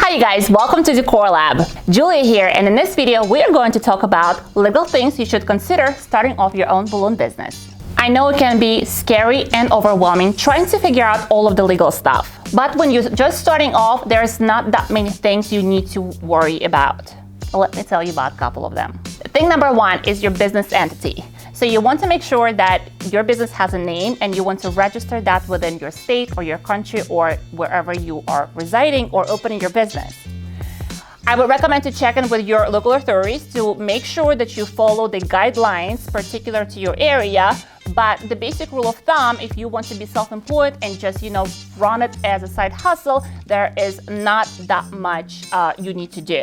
Hi you guys, welcome to Decor Lab. Julia here, and in this video we are going to talk about legal things you should consider starting off your own balloon business. I know it can be scary and overwhelming trying to figure out all of the legal stuff, but when you're just starting off, there's not that many things you need to worry about. Let me tell you about a couple of them. Thing number one is your business entity. So you want to make sure that your business has a name and you want to register that within your state or your country or wherever you are residing or opening your business. I would recommend to check in with your local authorities to make sure that you follow the guidelines particular to your area. But the basic rule of thumb, if you want to be self-employed and just, run it as a side hustle, there is not that much you need to do.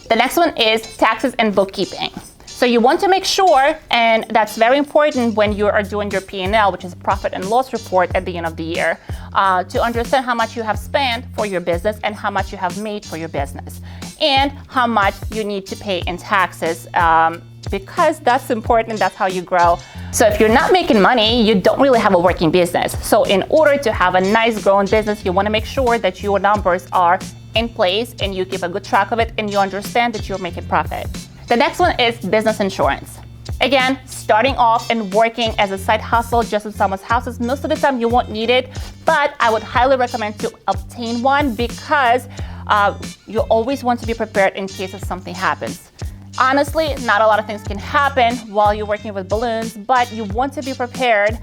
The next one is taxes and bookkeeping. So you want to make sure, and that's very important when you are doing your P&L, which is profit and loss report at the end of the year, to understand how much you have spent for your business and how much you have made for your business, and how much you need to pay in taxes, because that's important, that's how you grow. So if you're not making money, you don't really have a working business. So in order to have a nice growing business, you want to make sure that your numbers are in place and you keep a good track of it and you understand that you're making profit. The next one is business insurance. Again, starting off and working as a side hustle just in someone's houses, most of the time you won't need it, but I would highly recommend to obtain one because you always want to be prepared in case of something happens. Honestly, not a lot of things can happen while you're working with balloons, but you want to be prepared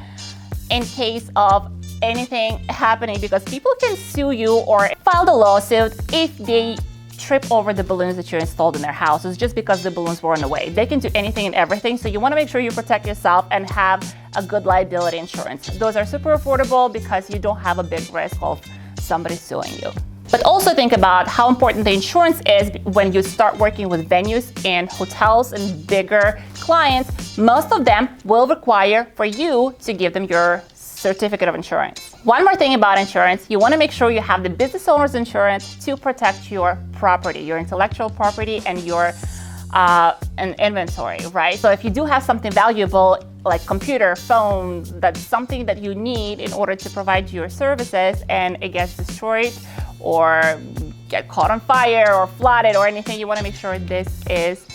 in case of anything happening because people can sue you or file a lawsuit if they trip over the balloons that you installed in their houses just because the balloons were on the way. They can do anything and everything, so you want to make sure you protect yourself and have a good liability insurance. Those are super affordable because you don't have a big risk of somebody suing you. But also think about how important the insurance is when you start working with venues and hotels and bigger clients. Most of them will require for you to give them your certificate of insurance. One more thing about insurance, you want to make sure you have the business owner's insurance to protect your property, your intellectual property and your inventory, right? So if you do have something valuable like computer, phone, that's something that you need in order to provide your services and it gets destroyed or get caught on fire or flooded or anything, you want to make sure this is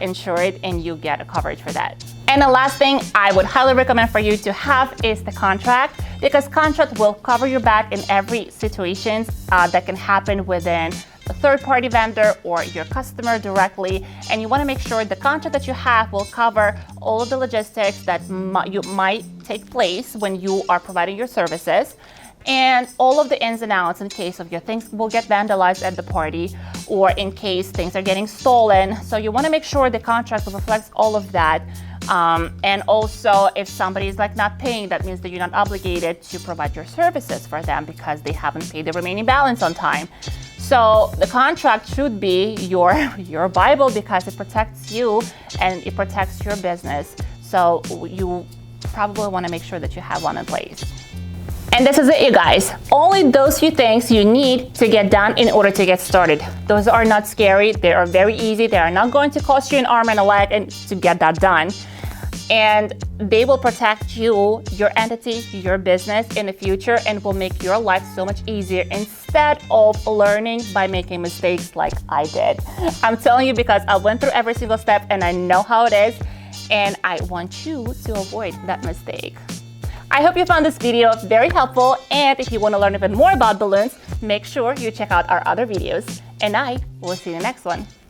insured and you get a coverage for that. And the last thing I would highly recommend for you to have is the contract, because contract will cover your back in every situation that can happen within a third-party vendor or your customer directly. And you want to make sure the contract that you have will cover all of the logistics that you might take place when you are providing your services, and all of the ins and outs in case of your things will get vandalized at the party or in case things are getting stolen. So you want to make sure the contract reflects all of that. And also if somebody is not paying, that means that you're not obligated to provide your services for them because they haven't paid the remaining balance on time. So the contract should be your Bible because it protects you and it protects your business. So you probably want to make sure that you have one in place. And this is it, you guys. Only those few things you need to get done in order to get started. Those are not scary. They are very easy. They are not going to cost you an arm and a leg to get that done. And they will protect you, your entity, your business in the future, and will make your life so much easier instead of learning by making mistakes like I did. I'm telling you because I went through every single step and I know how it is, and I want you to avoid that mistake. I hope you found this video very helpful, and if you want to learn even more about balloons, make sure you check out our other videos, and I will see you in the next one.